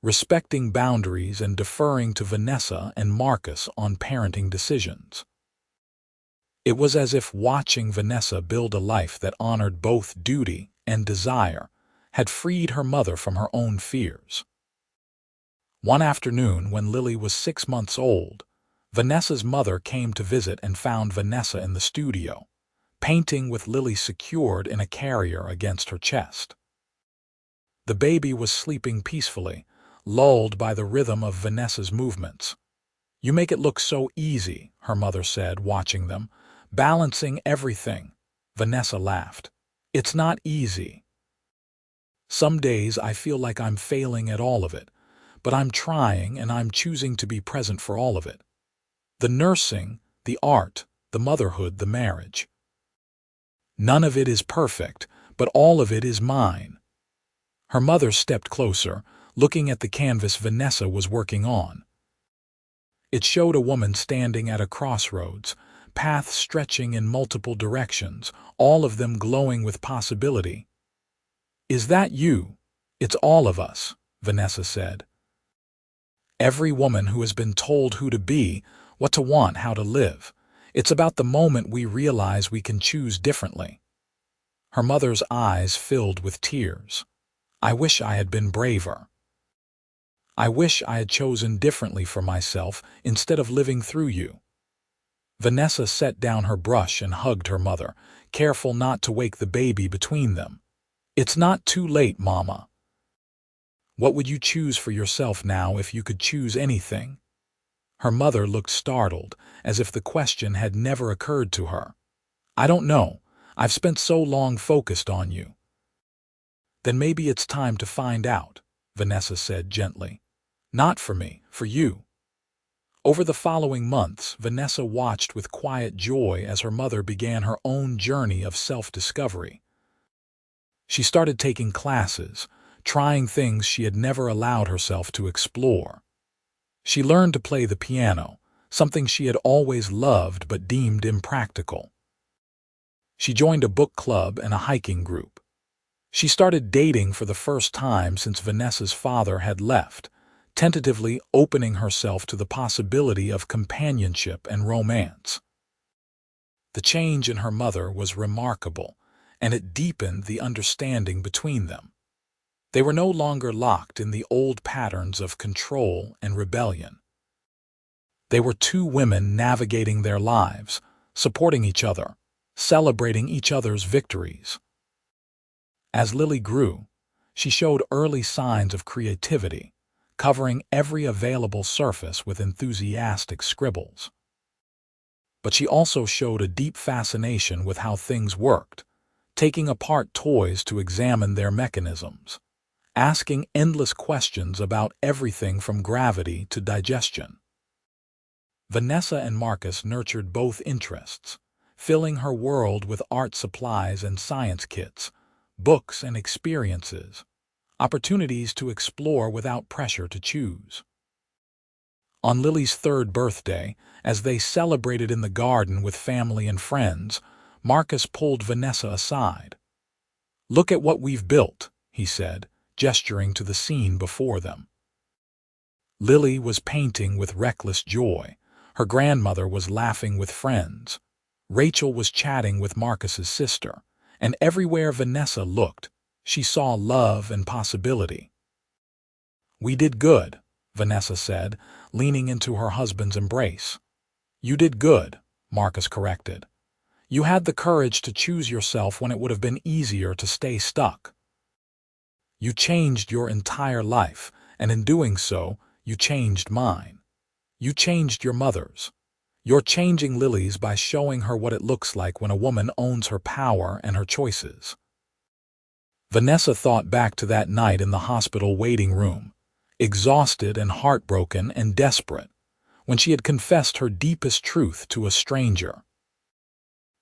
Speaker 1: respecting boundaries and deferring to Vanessa and Marcus on parenting decisions. It was as if watching Vanessa build a life that honored both duty and desire had freed her mother from her own fears. One afternoon, when Lily was 6 months old, Vanessa's mother came to visit and found Vanessa in the studio, painting with Lily secured in a carrier against her chest. The baby was sleeping peacefully, lulled by the rhythm of Vanessa's movements. "You make it look so easy," her mother said, watching them, "balancing everything." Vanessa laughed. "It's not easy. Some days I feel like I'm failing at all of it, but I'm trying and I'm choosing to be present for all of it. The nursing, the art, the motherhood, the marriage. None of it is perfect, but all of it is mine." Her mother stepped closer, looking at the canvas Vanessa was working on. It showed a woman standing at a crossroads, paths stretching in multiple directions, all of them glowing with possibility. "Is that you? It's all of us," Vanessa said. "Every woman who has been told who to be, what to want, how to live. It's about the moment we realize we can choose differently." Her mother's eyes filled with tears. "I wish I had been braver. I wish I had chosen differently for myself instead of living through you." Vanessa set down her brush and hugged her mother, careful not to wake the baby between them. "It's not too late, Mama. What would you choose for yourself now if you could choose anything?" Her mother looked startled, as if the question had never occurred to her. "I don't know. I've spent so long focused on you." "Then maybe it's time to find out," Vanessa said gently. "Not for me, for you." Over the following months, Vanessa watched with quiet joy as her mother began her own journey of self-discovery. She started taking classes, trying things she had never allowed herself to explore. She learned to play the piano, something she had always loved but deemed impractical. She joined a book club and a hiking group. She started dating for the first time since Vanessa's father had left, tentatively opening herself to the possibility of companionship and romance. The change in her mother was remarkable, and it deepened the understanding between them. They were no longer locked in the old patterns of control and rebellion. They were two women navigating their lives, supporting each other, celebrating each other's victories. As Lily grew, she showed early signs of creativity, covering every available surface with enthusiastic scribbles. But she also showed a deep fascination with how things worked, taking apart toys to examine their mechanisms, asking endless questions about everything from gravity to digestion. Vanessa and Marcus nurtured both interests, filling her world with art supplies and science kits, books and experiences, opportunities to explore without pressure to choose. On Lily's third birthday, as they celebrated in the garden with family and friends, Marcus pulled Vanessa aside. "Look at what we've built," he said, gesturing to the scene before them. Lily was painting with reckless joy. Her grandmother was laughing with friends. Rachel was chatting with Marcus's sister, and everywhere Vanessa looked, she saw love and possibility. "We did good," Vanessa said, leaning into her husband's embrace. "You did good," Marcus corrected. "You had the courage to choose yourself when it would have been easier to stay stuck. You changed your entire life, and in doing so, you changed mine. You changed your mother's. You're changing Lily's by showing her what it looks like when a woman owns her power and her choices." Vanessa thought back to that night in the hospital waiting room, exhausted and heartbroken and desperate, when she had confessed her deepest truth to a stranger.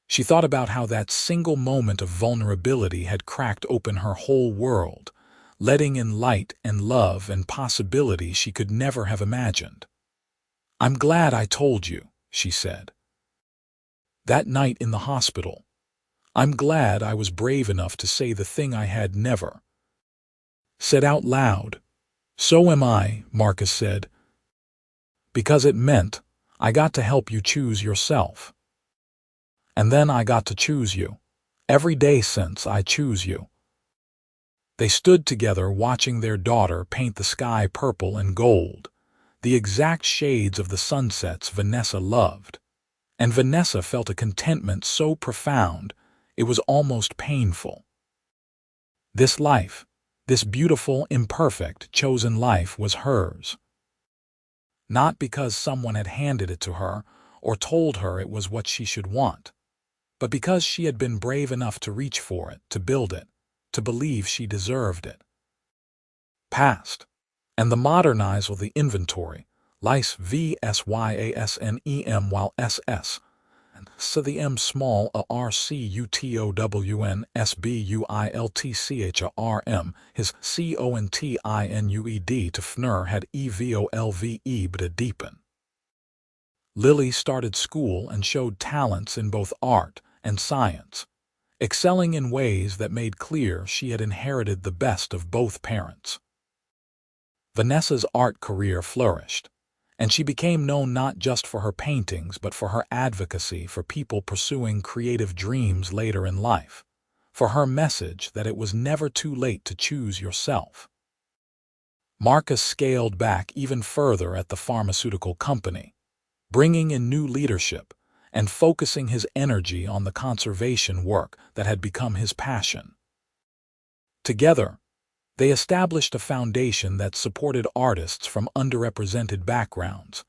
Speaker 1: She thought about how that single moment of vulnerability had cracked open her whole world, letting in light and love and possibility she could never have imagined. "I'm glad I told you," she said. "That night in the hospital, I'm glad I was brave enough to say the thing I had never said out loud." "So am I," Marcus said, "because it meant I got to help you choose yourself. And then I got to choose you. Every day since I choose you." They stood together watching their daughter paint the sky purple and gold, the exact shades of the sunsets Vanessa loved. And Vanessa felt a contentment so profound, it was almost painful. This life, this beautiful, imperfect, chosen life was hers. Not because someone had handed it to her or told her it was what she should want, but because she had been brave enough to reach for it, to build it, to believe she deserved it. Past. And the modernize or the inventory, lice vsyasenem while ss, so the m small a rcutown sbuiltchrm, his continued to fnr had evolve but a deepen. Lily started school and showed talents in both art and science, excelling in ways that made clear she had inherited the best of both parents. Vanessa's art career flourished, and she became known not just for her paintings but for her advocacy for people pursuing creative dreams later in life, for her message that it was never too late to choose yourself. Marcus scaled back even further at the pharmaceutical company, bringing in new leadership and focusing his energy on the conservation work that had become his passion. Together, they established a foundation that supported artists from underrepresented backgrounds,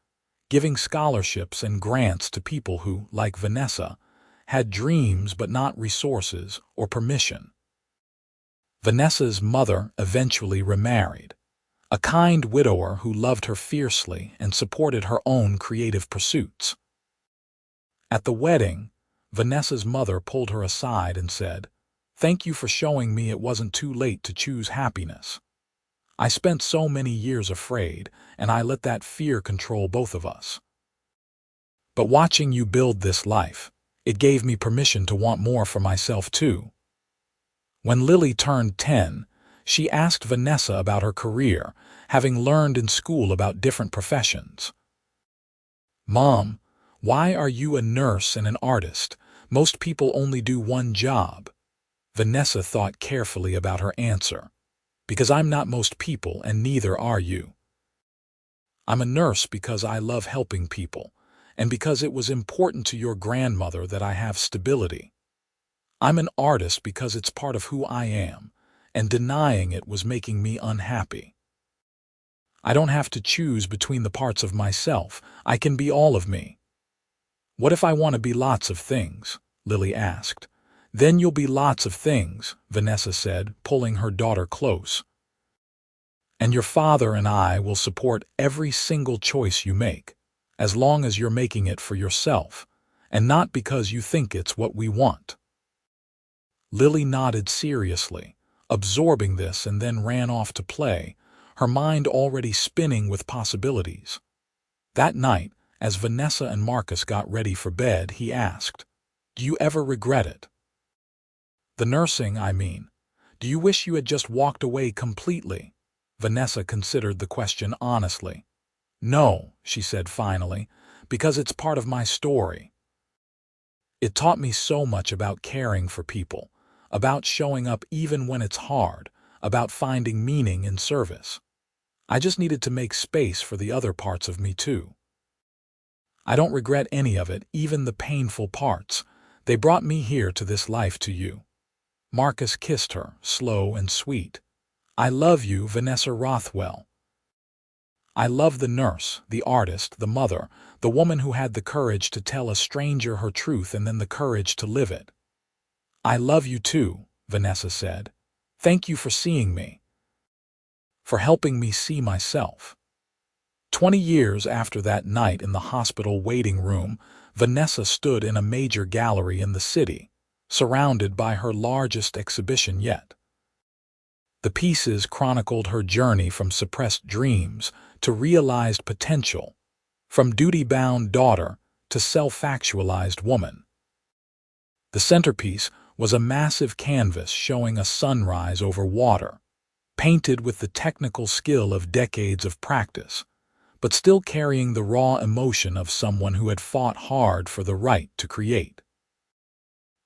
Speaker 1: giving scholarships and grants to people who, like Vanessa, had dreams but not resources or permission. Vanessa's mother eventually remarried, a kind widower who loved her fiercely and supported her own creative pursuits. At the wedding, Vanessa's mother pulled her aside and said, "Thank you for showing me it wasn't too late to choose happiness. I spent so many years afraid, and I let that fear control both of us. But watching you build this life, it gave me permission to want more for myself too." When Lily turned 10, she asked Vanessa about her career, having learned in school about different professions. "Mom, why are you a nurse and an artist? Most people only do one job." Vanessa thought carefully about her answer. "Because I'm not most people, and neither are you. I'm a nurse because I love helping people, and because it was important to your grandmother that I have stability. I'm an artist because it's part of who I am, and denying it was making me unhappy. I don't have to choose between the parts of myself. I can be all of me." "What if I want to be lots of things?" Lily asked. "Then you'll be lots of things," Vanessa said, pulling her daughter close. "And your father and I will support every single choice you make, as long as you're making it for yourself, and not because you think it's what we want." Lily nodded seriously, absorbing this, and then ran off to play, her mind already spinning with possibilities. That night, as Vanessa and Marcus got ready for bed, he asked, "Do you ever regret it? The nursing, I mean. Do you wish you had just walked away completely?" Vanessa considered the question honestly. "No," she said finally, "because it's part of my story. It taught me so much about caring for people, about showing up even when it's hard, about finding meaning in service. I just needed to make space for the other parts of me too. I don't regret any of it, even the painful parts. They brought me here to this life to you." Marcus kissed her, slow and sweet. "I love you, Vanessa Rothwell. I love the nurse, the artist, the mother, the woman who had the courage to tell a stranger her truth and then the courage to live it." "I love you too," Vanessa said. "Thank you for seeing me, for helping me see myself." 20 years after that night in the hospital waiting room, Vanessa stood in a major gallery in the city, surrounded by her largest exhibition yet. The pieces chronicled her journey from suppressed dreams to realized potential, from duty-bound daughter to self-actualized woman. The centerpiece was a massive canvas showing a sunrise over water, painted with the technical skill of decades of practice, but still carrying the raw emotion of someone who had fought hard for the right to create.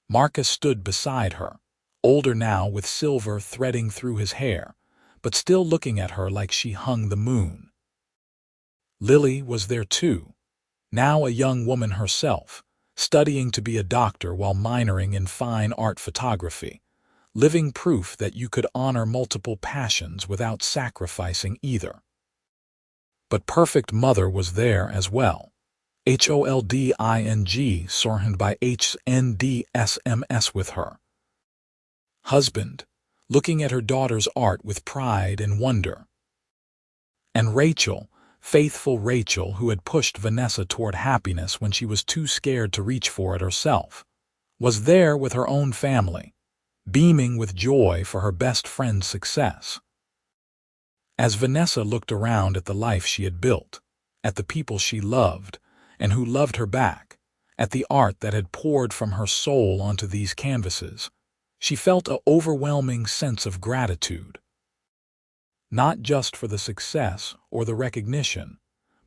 Speaker 1: Marcus stood beside her, older now with silver threading through his hair, but still looking at her like she hung the moon. Lily was there too, now a young woman herself, studying to be a doctor while minoring in fine art photography, living proof that you could honor multiple passions without sacrificing either. But Perfect Mother was there as well. HOLDING, surrounded by HNDSMS with her husband, looking at her daughter's art with pride and wonder. And Rachel, faithful Rachel, who had pushed Vanessa toward happiness when she was too scared to reach for it herself, was there with her own family, beaming with joy for her best friend's success. As Vanessa looked around at the life she had built, at the people she loved, and who loved her back, at the art that had poured from her soul onto these canvases, she felt an overwhelming sense of gratitude. Not just for the success or the recognition,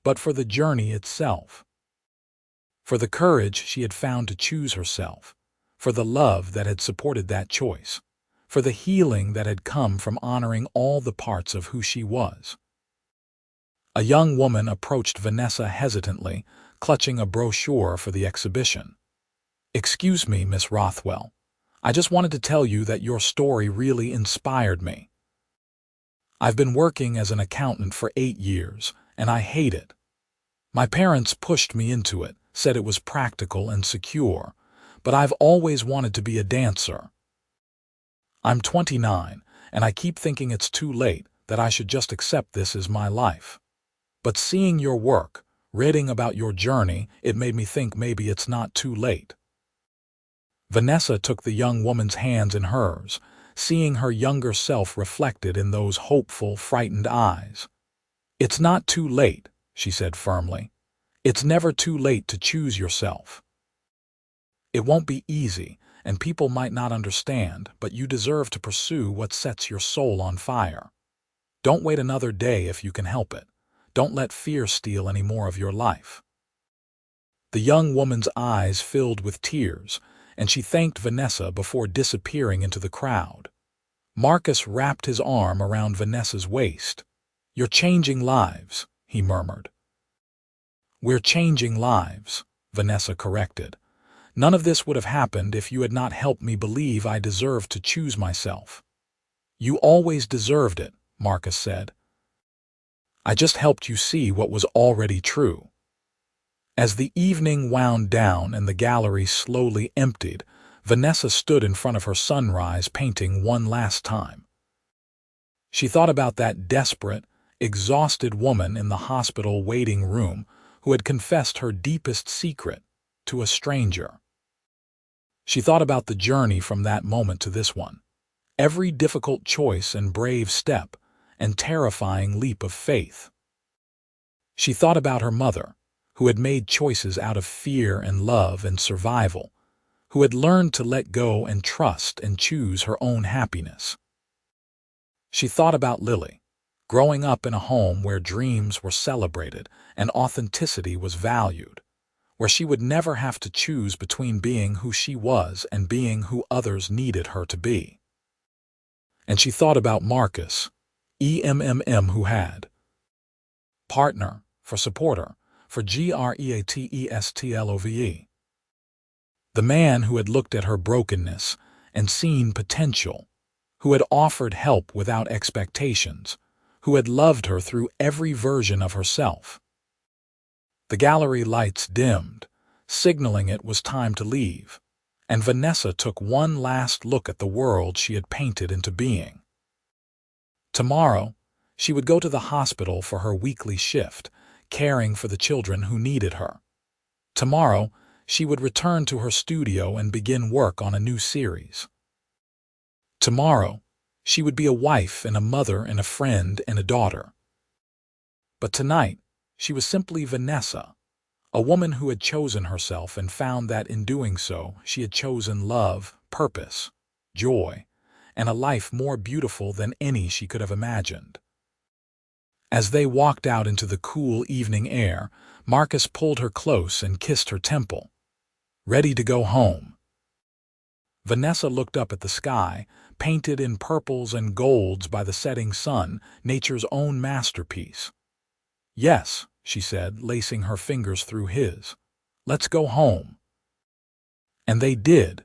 Speaker 1: but for the journey itself. For the courage she had found to choose herself, for the love that had supported that choice, for the healing that had come from honoring all the parts of who she was. A young woman approached Vanessa hesitantly, clutching a brochure for the exhibition. "Excuse me, Miss Rothwell. I just wanted to tell you that your story really inspired me. I've been working as an accountant for 8 years, and I hate it. My parents pushed me into it, said it was practical and secure, but I've always wanted to be a dancer. I'm 29, and I keep thinking it's too late, that I should just accept this as my life. But seeing your work, reading about your journey, it made me think maybe it's not too late." Vanessa took the young woman's hands in hers, seeing her younger self reflected in those hopeful, frightened eyes. "It's not too late," she said firmly. "It's never too late to choose yourself. It won't be easy, and people might not understand, but you deserve to pursue what sets your soul on fire. Don't wait another day if you can help it. Don't let fear steal any more of your life." The young woman's eyes filled with tears, and she thanked Vanessa before disappearing into the crowd. Marcus wrapped his arm around Vanessa's waist. "You're changing lives," he murmured. "We're changing lives," Vanessa corrected. "None of this would have happened if you had not helped me believe I deserved to choose myself." "You always deserved it," Marcus said. "I just helped you see what was already true." As the evening wound down and the gallery slowly emptied, Vanessa stood in front of her sunrise painting one last time. She thought about that desperate, exhausted woman in the hospital waiting room who had confessed her deepest secret to a stranger. She thought about the journey from that moment to this one, every difficult choice and brave step and terrifying leap of faith. She thought about her mother, who had made choices out of fear and love and survival, who had learned to let go and trust and choose her own happiness. She thought about Lily, growing up in a home where dreams were celebrated and authenticity was valued, where she would never have to choose between being who she was and being who others needed her to be. And she thought about Marcus, who had partner for supporter, for GREATESTLOVE. The man who had looked at her brokenness and seen potential, who had offered help without expectations, who had loved her through every version of herself. The gallery lights dimmed, signaling it was time to leave, and Vanessa took one last look at the world she had painted into being. Tomorrow, she would go to the hospital for her weekly shift, caring for the children who needed her. Tomorrow, she would return to her studio and begin work on a new series. Tomorrow, she would be a wife and a mother and a friend and a daughter. But tonight, she was simply Vanessa, a woman who had chosen herself and found that in doing so, she had chosen love, purpose, joy, and a life more beautiful than any she could have imagined. As they walked out into the cool evening air, Marcus pulled her close and kissed her temple. "Ready to go home?" Vanessa looked up at the sky, painted in purples and golds by the setting sun, nature's own masterpiece. "Yes," she said, lacing her fingers through his. "Let's go home." And they did,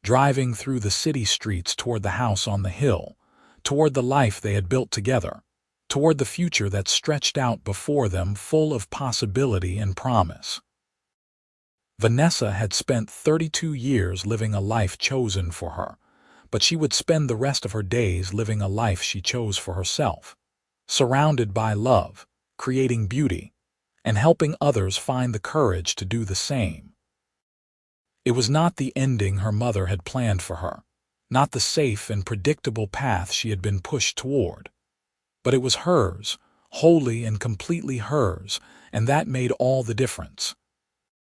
Speaker 1: driving through the city streets toward the house on the hill, toward the life they had built together, toward the future that stretched out before them full of possibility and promise. Vanessa had spent 32 years living a life chosen for her, but she would spend the rest of her days living a life she chose for herself, surrounded by love, creating beauty, and helping others find the courage to do the same. It was not the ending her mother had planned for her, not the safe and predictable path she had been pushed toward, but it was hers, wholly and completely hers, and that made all the difference.